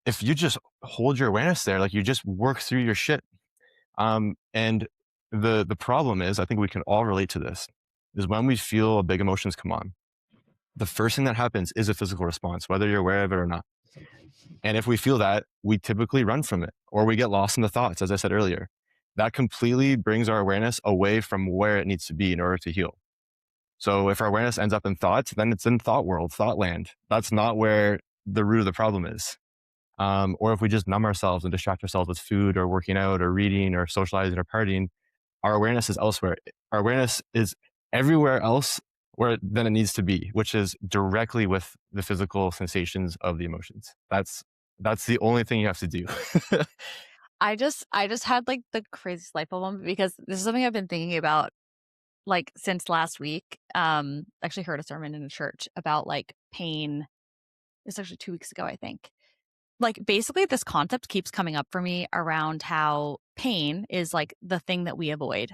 if you just hold your awareness there, like you just work through your shit. And the problem is, I think we can all relate to this, is when we feel big emotions come on, the first thing that happens is a physical response, whether you're aware of it or not. And if we feel that, we typically run from it or we get lost in the thoughts, as I said earlier. That completely brings our awareness away from where it needs to be in order to heal. So if our awareness ends up in thoughts, then it's in thought world, thought land. That's not where the root of the problem is. Or if we just numb ourselves and distract ourselves with food or working out or reading or socializing or partying, our awareness is elsewhere. Our awareness is everywhere else where than it needs to be, which is directly with the physical sensations of the emotions. That's the only thing you have to do. I just had like the craziest light bulb moment because this is something I've been thinking about like since last week. Actually heard a sermon in a church about like pain. It's actually 2 weeks ago, I think. Like basically this concept keeps coming up for me around how pain is like the thing that we avoid.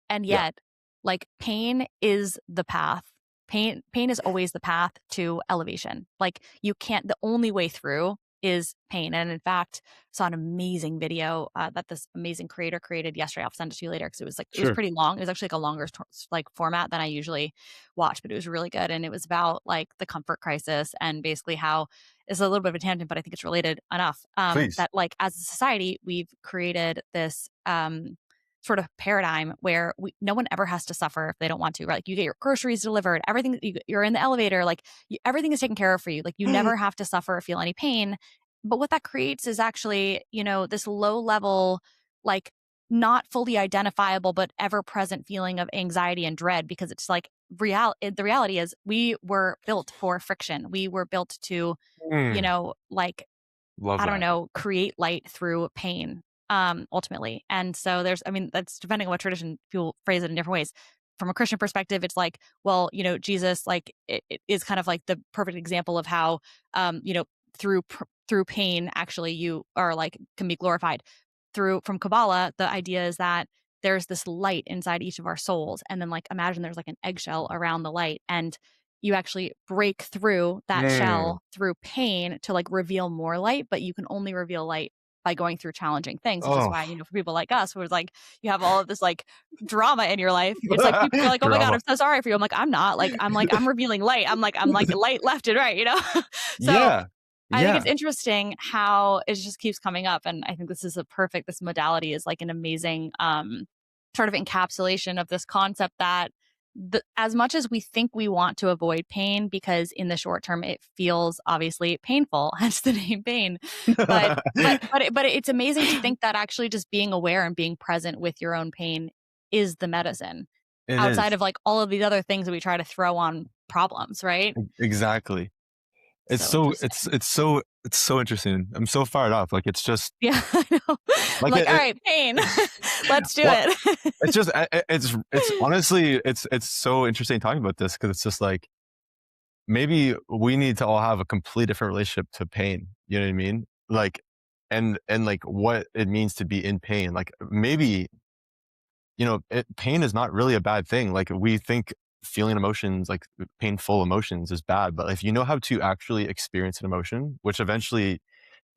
And Yeah, yet, like pain is the path. Pain is always the path to elevation. Like you can't the only way through is pain. And in fact, saw an amazing video that this amazing creator created yesterday. I'll send it to you later because it was sure. pretty long. It was actually like a longer like format than I usually watch, but it was really good. And it was about like the comfort crisis and basically how it's a little bit of a tangent, but I think it's related enough. Please. That like as a society, we've created this sort of paradigm where no one ever has to suffer if they don't want to, right? Like you get your groceries delivered, everything, you're in the elevator, like everything is taken care of for you. Like you never have to suffer or feel any pain. But what that creates is actually, this low level, like not fully identifiable, but ever present feeling of anxiety and dread because it's like the reality is we were built for friction. We were built to, Mm, like love I don't that. know, create light through pain, ultimately. And so I mean, that's depending on what tradition people phrase it in different ways. From a Christian perspective, it's like, well, Jesus, like, it is kind of like the perfect example of how, um, you know, through pain, actually, you are like can be glorified. From Kabbalah, the idea is that there's this light inside each of our souls, and then like imagine there's like an eggshell around the light, and you actually break through that Mm. shell through pain to like reveal more light, but you can only reveal light by going through challenging things, which is Oh, why, for people like us, where it's like you have all of this like drama in your life. It's like people are like, "Oh my God, drama. I'm so sorry for you." I'm like, "I'm not." I'm revealing light. I'm like light left and right. So Yeah, I think it's yeah, interesting how it just keeps coming up. And I think this modality is like an amazing sort of encapsulation of this concept that as much as we think we want to avoid pain because in the short term it feels obviously painful, hence the name pain. But it's amazing to think that actually just being aware and being present with your own pain is the medicine it outside is. of like all of these other things that we try to throw on problems, right? Exactly. It's So so interesting. it's so interesting. I'm so fired up. Like it's just Yeah, I know. I'm like like, "All right, pain. Let's do well, it." it's just it's honestly it's so interesting talking about this because it's just like maybe we need to all have a complete different relationship to pain. You know what I mean? Like and like what it means to be in pain. Like maybe pain is not really a bad thing. Like we think feeling emotions, like painful emotions, is bad, but if you know how to actually experience an emotion, which eventually,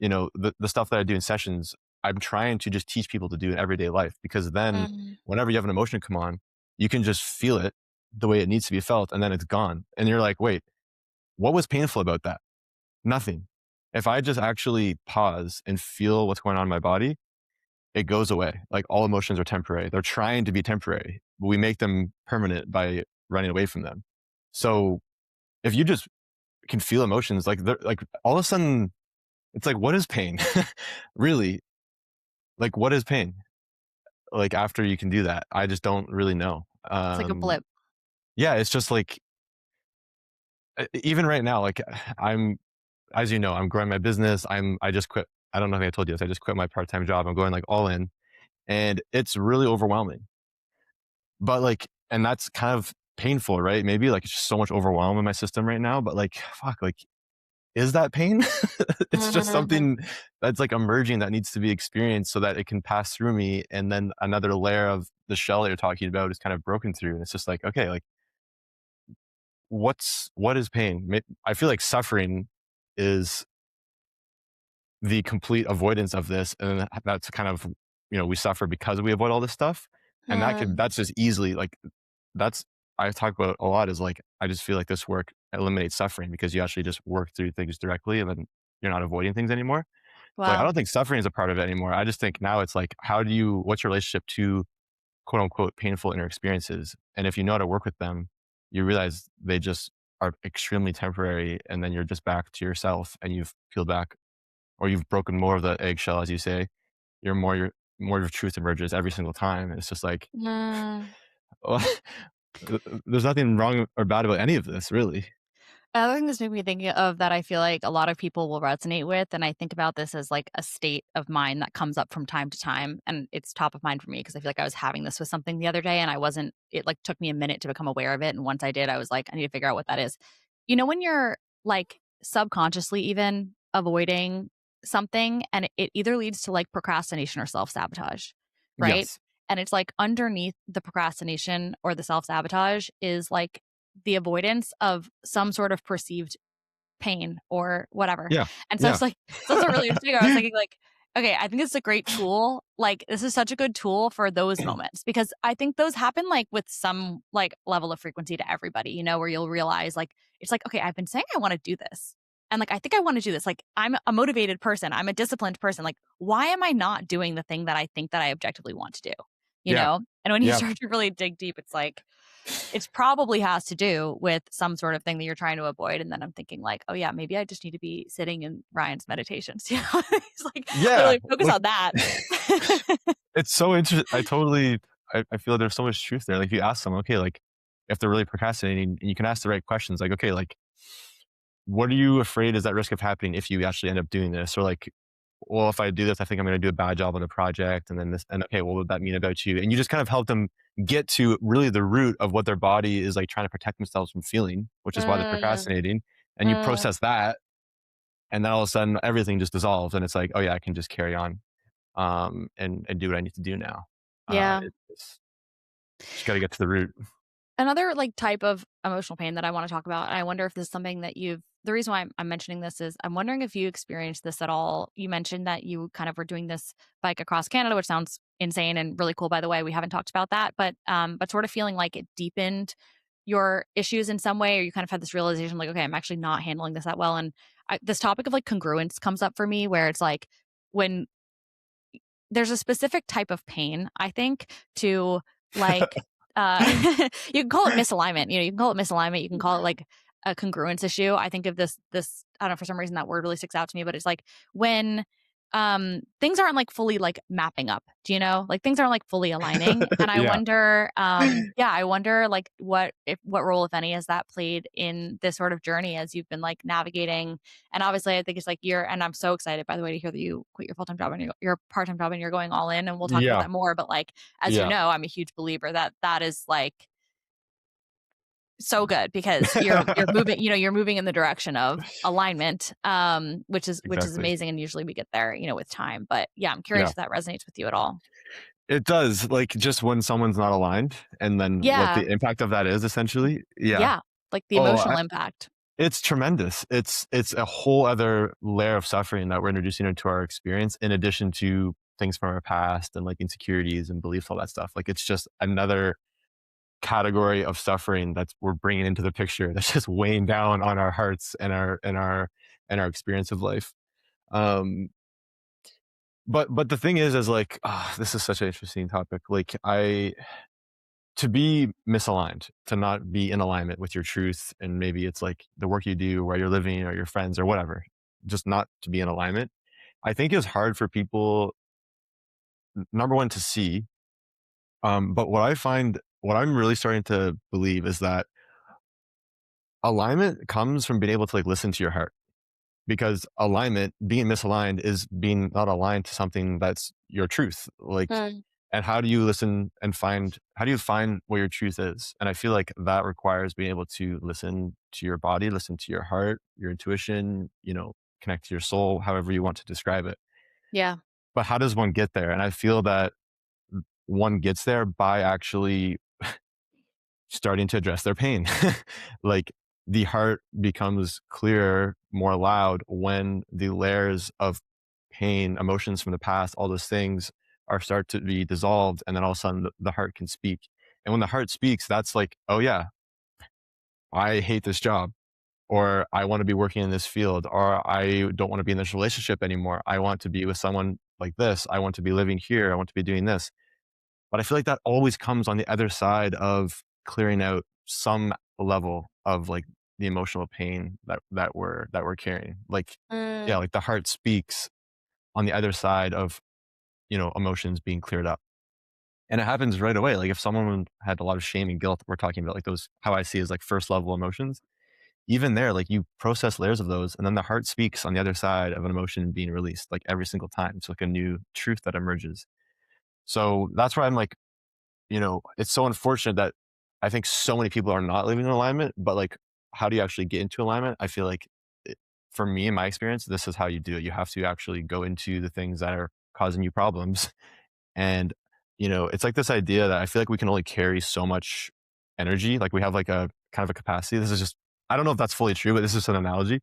the stuff that I do in sessions, I'm trying to just teach people to do in everyday life because then Mhm. whenever you have an emotion come on, you can just feel it the way it needs to be felt, and then it's gone, and you're like, wait, what was painful about that? Nothing. If I just actually pause and feel what's going on in my body, it goes away. Like all emotions are temporary. They're trying to be temporary, but we make them permanent by running away from them. So if you just can feel emotions, like they're like all of a sudden, it's like, what is pain? Really? Like, what is pain? Like after you can do that, I just don't really know. It's like a blip. Yeah, it's just like even right now, like I'm, as you know, I'm growing my business. I just quit. I don't know if I told you this. I just quit my part time job. I'm going like all in, and it's really overwhelming. But like, and that's kind of painful, right? Maybe like it's just so much overwhelm in my system right now. But like, fuck, like, is that pain? It's just Mhm. something that's like emerging that needs to be experienced so that it can pass through me. And then another layer of the shell that you're talking about is kind of broken through. And it's just like, okay, like, what is pain? I feel like suffering is the complete avoidance of this. And then that's kind of, we suffer because we avoid all this stuff. And Mm. that's just easily like, that's I talk about a lot is like I just feel like this work eliminates suffering because you actually just work through things directly and then you're not avoiding things anymore. So like I Wow. don't think suffering is a part of it anymore. I just think now it's like what's your relationship to quote unquote painful inner experiences? And if you know how to work with them, you realize they just are extremely temporary and then you're just back to yourself and you've peeled back or you've broken more of the eggshell, as you say. More of your truth emerges every single time. And it's just like Mm. there's nothing wrong or bad about any of this, really. Another thing this made me think of that I feel like a lot of people will resonate with, and I think about this as like a state of mind that comes up from time to time, and it's top of mind for me because I feel like I was having this with something the other day, and I wasn't. It like took me a minute to become aware of it, and once I did, I was like, I need to figure out what that is. When you're like subconsciously even avoiding something, and it either leads to like procrastination or self sabotage, right? Yes. And it's like underneath the procrastination or the self sabotage is like the avoidance of some sort of perceived pain or whatever. Yeah. And so Yeah. it's like, so it's really interesting. I was thinking like, okay, I think it's a great tool. Like this is such a good tool for those moments because I think those happen like with some like level of frequency to everybody, where you'll realize like, it's like, okay, I've been saying I want to do this. And like, I think I want to do this. Like, I'm a motivated person. I'm a disciplined person. Like, why am I not doing the thing that I think that I objectively want to do? you Yeah. know? And when you Yeah. start to really dig deep, it's like, it's probably has to do with some sort of thing that you're trying to avoid, and then I'm thinking like, "Oh, yeah, maybe I just need to be sitting in Ryan's meditations," you know? He's like, Yeah. literally focus Like on that. it's so interesting. I feel there's so much truth there. Like if you ask them, okay, like if they're really procrastinating, and you can ask the right questions, like, okay, like what are you afraid is at risk of happening if you actually end up doing this? Or like, well, if I do this, I think I'm going to do a bad job on the project. And then this, and okay, what would that mean about you? And you just kind of help them get to really the root of what their body is like trying to protect themselves from feeling, which is why they're Mm, procrastinating. And you mm, process that, and then all of a sudden everything just dissolves, and it's like, oh yeah, I can just carry on, and do what I need to do now. yeah. It's just got to get to the root. Another, like, type of emotional pain that I wanna talk about, and I wonder if this is something that you've the reason why I'm mentioning this is I'm wondering if you experienced this at all. You mentioned that you kind of were doing this bike across Canada, which sounds insane and really cool, by the way. We haven't talked about that, but sort of feeling like it deepened your issues in some way, or you kind of had this realization like, "Okay, I'm actually not handling this that well," and this topic of, like, congruence comes up for me where it's like, when there's a specific type of pain, I think, to like, uh, you can call it misalignment, you know, you can call it misalignment, you can call it like a congruence issue. I think of this, I don't know, for some reason that word really sticks out to me, but it's like when things aren't like fully like mapping up, do you know? Like things aren't like fully aligning. And I Yeah. wonder, yeah, I wonder like what role, if any, has that played in this sort of journey as you've been like navigating. And obviously, I think it's like you're and I'm so excited, by the way, to hear that you quit your full-time job and your part-time job and you're going all in, and we'll talk about Yeah. that more, but, like, as you Yeah. know, I'm a huge believer that that is, like, so good because you're moving, you know, you're moving in the direction of alignment, which is Exactly. amazing, and usually we get there, you know, with time, but, yeah, I'm curious Yeah. if that resonates with you at all. It does, like, just when someone's not aligned, and then what Yeah, the impact of that is essentially. Yeah. yeah, like, the Oh, emotional impact. it's tremendous. It's a whole other layer of suffering that we're introducing into our experience in addition to things from our past and, like, insecurities and beliefs, all that stuff. Like, it's just another category of suffering that's we're bringing into the picture that's just weighing down on our hearts and our experience of life. Um, but the thing is like, this is such an interesting topic. Like, to be misaligned, to not be in alignment with your truth, and maybe it's like the work you do, where you're living, or your friends, or whatever, just not to be in alignment, I think is hard for people, number one, to see. But what I'm really starting to believe is that alignment comes from being able to like listen to your heart, because alignment, being misaligned, is being not aligned to something that's your truth. Like, Mm, and how do you listen and find, how do you find what your truth is? And I feel like that requires being able to listen to your body, listen to your heart, your intuition, connect to your soul, however you want to describe it. yeah, But how does one get there? And I feel that one gets there by actually starting to address their pain. Like, the heart becomes clearer, more loud, when the layers of pain, emotions from the past, all those things are start to be dissolved. And then all of a sudden the heart can speak. And when the heart speaks, that's like, oh yeah, I hate this job, or I want to be working in this field, or I don't want to be in this relationship anymore. I want to be with someone like this. I want to be living here. I want to be doing this. But I feel like that always comes on the other side of clearing out some level of like the emotional pain that we're carrying. Like, yeah, mm, like the heart speaks on the other side of, emotions being cleared up. And it happens right away. Like if someone had a lot of shame and guilt, we're talking about like those, how I see as like first level emotions. Even there, like you process layers of those, and then the heart speaks on the other side of an emotion being released, like every single time. It's like a new truth that emerges. So that's why I'm like, it's so unfortunate that I think so many people are not living in alignment, but like, how do you actually get into alignment? I feel like it, for me, in my experience, this is how you do it. You have to actually go into the things that are causing you problems. And, it's like this idea that I feel like we can only carry so much energy. Like we have like a kind of a capacity. This is just, I don't know if that's fully true, but this is just an analogy.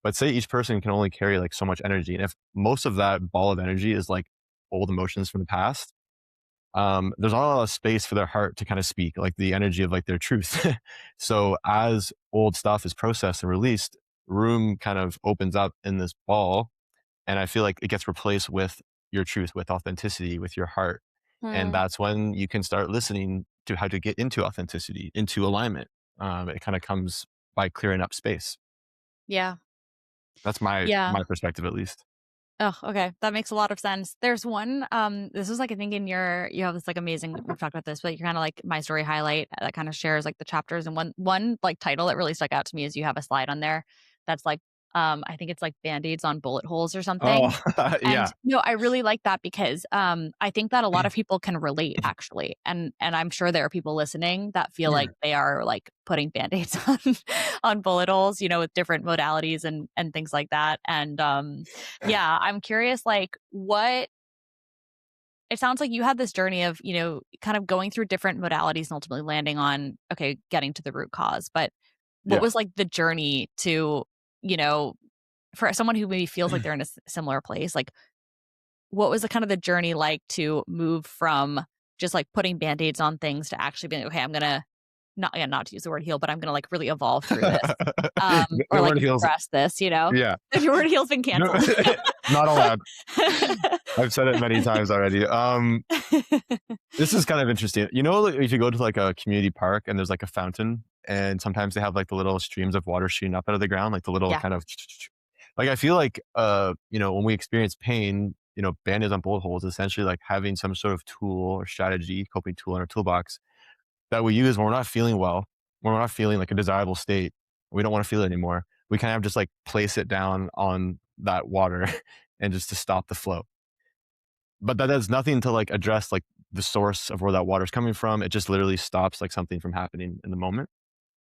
But say each person can only carry like so much energy. And if most of that ball of energy is like old emotions from the past, there's not a lot of space for their heart to kind of speak, like the energy of like their truth. So as old stuff is processed and released, room kind of opens up in this ball, and I feel like it gets replaced with your truth, with authenticity, with your heart. And Mm, that's when you can start listening to how to get into authenticity, into alignment. It kind of comes by clearing up space. yeah. That's my Yeah. perspective, at least. Oh, okay. That makes a lot of sense. There's one, this is like I think in your you have this like amazing we've talked about this, but you're kind of like my story highlight that kind of shares like the chapters and one like title that really stuck out to me is you have a slide on there that's like I think it's like band-aids on bullet holes or Oh, something. And yeah, no, I really like that because I think that a lot of people can relate actually. And I'm sure there are people listening that feel like they are like putting band-aids on bullet holes, with different modalities and things like that. And yeah, I'm curious, like, what it sounds like you had this journey of, kind of going through different modalities and ultimately landing on, okay, getting to the root cause. But what yeah. was like the journey to, you know, for someone who maybe feels like they're in a similar place, like, what was the kind of the journey like to move from just like putting band-aids on things to actually being, okay, I'm gonna not to use the word heal, but I'm gonna like really evolve through this, or The like word heals. express this, you know? Yeah. The word heal's been No, canceled. not allowed. I've said it many times already. This is kind of interesting. Like, if you go to like a community park and there's like a fountain, and sometimes they have like the little streams of water shooting up out of the ground, like the little Yeah. kind of like I feel like when we experience pain, band-aids on bullet holes is essentially like having some sort of tool or strategy, coping tool in our toolbox that we use when we're not feeling well, when we're not feeling like a desirable state, we don't want to feel it anymore. We kind of just like place it down on that water and just to stop the flow. But that does nothing to like address like the source of where that water is coming from. It just literally stops like something from happening in the moment.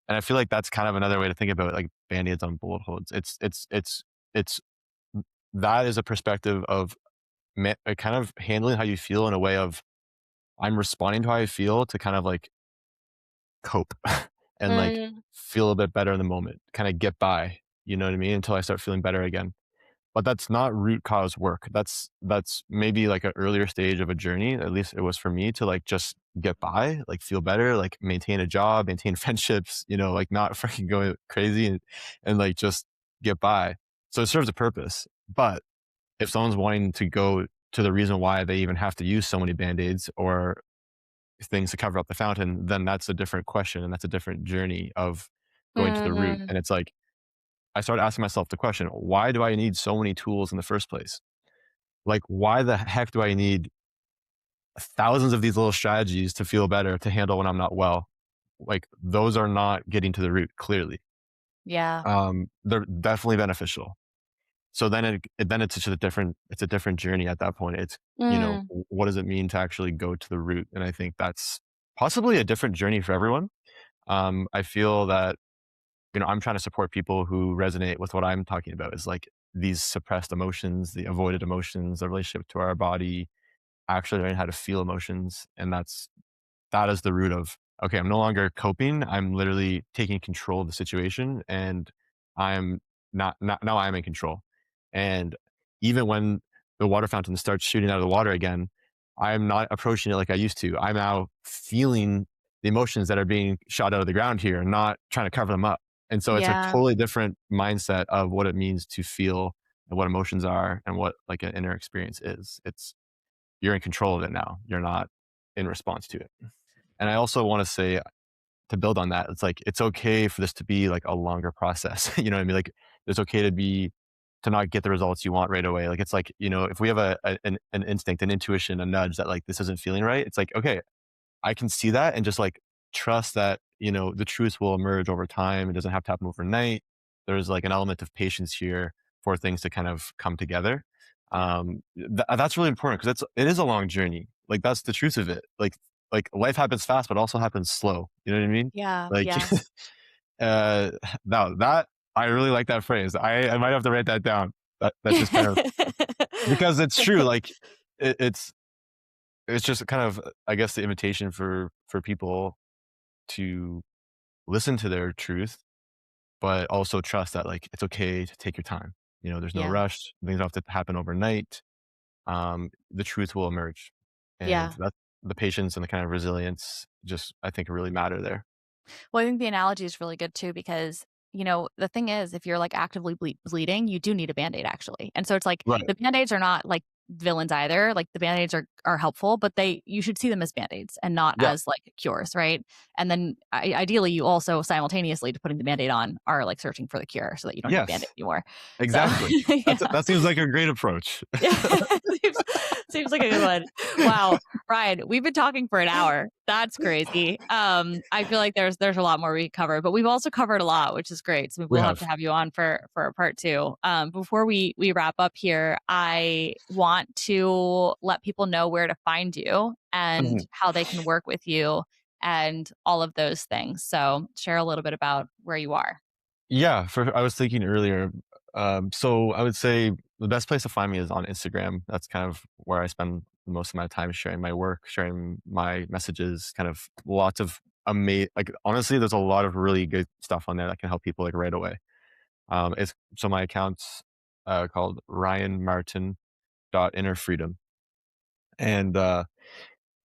And I feel like that's kind of another way to think about it, like band-aids on bullet holes. It's that is a perspective of kind of handling how you feel in a way of I'm responding to how I feel to kind of like cope and like Mm, feel a bit better in the moment, kind of get by, you know what I mean? Until I start feeling better again. But that's not root cause work. That's maybe like an earlier stage of a journey. At least it was for me to like just get by, like feel better, like maintain a job, maintain friendships, like not freaking go crazy and like just get by. So it serves a purpose. But if someone's wanting to go to the reason why they even have to use so many band-aids or things to cover up the fountain, then that's a different question and that's a different journey of going to the root. mhm. And it's like I started asking myself the question, why do I need so many tools in the first place? Like, why the heck do I need thousands of these little strategies to feel better, to handle when I'm not well? Like, those are not getting to the root, clearly. Yeah. They're definitely beneficial. So then then it's just it's a different journey at that point. It's, Mm, what does it mean to actually go to the root? And I think that's possibly a different journey for everyone. I feel that, I'm trying to support people who resonate with what I'm talking about is like these suppressed emotions, the avoided emotions, the relationship to our body, actually learning how to feel emotions. And that is the root of, okay, I'm no longer coping. I'm literally taking control of the situation and I'm not now I'm in control. And even when the water fountain starts shooting out of the water again, I'm not approaching it like I used to. I'm now feeling the emotions that are being shot out of the ground here, not trying to cover them up. And so it's a yeah. totally different mindset of what it means to feel and what emotions are and what like an inner experience is. It's you're in control of it now. You're not in response to it. And I also want to say to build on that, it's like it's okay for this to be like a longer process. You know what I mean? Like it's okay to not get the results you want right away. Like it's like, if we have an instinct, an intuition, a nudge that like this isn't feeling right, it's like, okay, I can see that and just like trust that, the truth will emerge over time. It doesn't have to happen overnight. There's like an element of patience here for things to kind of come together. Yeah. That's really important because it is a long journey. Like that's the truth of it. Like life happens fast, but also happens slow. You know what I mean? Yeah. Like, Yeah. uh, that I really like that phrase. I might have to write that down. That just kind of because it's true. Like it, it's it's just kind of, I guess, the invitation for people to listen to their truth, but also trust that like it's okay to take your time. There's no Yeah. rush. Things don't have to happen overnight. The truth will emerge, and Yeah. that the patience and the kind of resilience just I think really matter there. Well, I think the analogy is really good too because, the thing is, if you're like actively bleeding, you do need a band-aid actually. And so it's like Right. the band-aids are not like villains either. Like the band-aids are helpful, but you should see them as band-aids and not Yeah. as like cures, right? And then ideally you also simultaneously to putting the band-aid on are like searching for the cure so that you don't need a band-aid Yes. anymore. So Exactly. yeah. That seems like a great approach. Yeah, seems seems like a good one. Wow, Ryan, we've been talking for an hour. That's crazy. I feel like there's a lot more we could cover, but we've also covered a lot, which is great. So We we'll have to have. have you on for a part two. Before we wrap up here, I want to let people know where to find you and Mhm. how they can work with you and all of those things. So share a little bit about where you are. Yeah, I was thinking earlier, so I would say the best place to find me is on Instagram. That's kind of where I spend most of my time sharing my work, sharing my messages, kind of lots of like, honestly, there's a lot of really good stuff on there that can help people, like, right away. It's so my account's, called Ryan Martin Inner Freedom, and,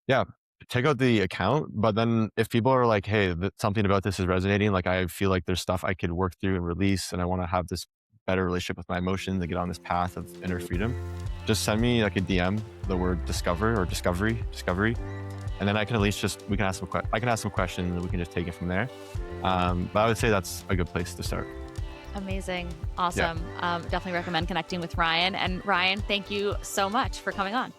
yeah, check out the account, but then if people are like, "Hey, something about this is resonating, like, I feel like there's stuff I could work through and release, and I wanna have this better relationship with my emotions and get on this path of inner freedom," just send me, like, a DM, the word "discover" or discovery, and then I can at least just we can ask I can ask some questions, and we can just take it from there. But I would say that's a good place to start. Amazing. Yeah. Awesome. Definitely recommend connecting with Ryan. And Ryan, thank you so much for coming on.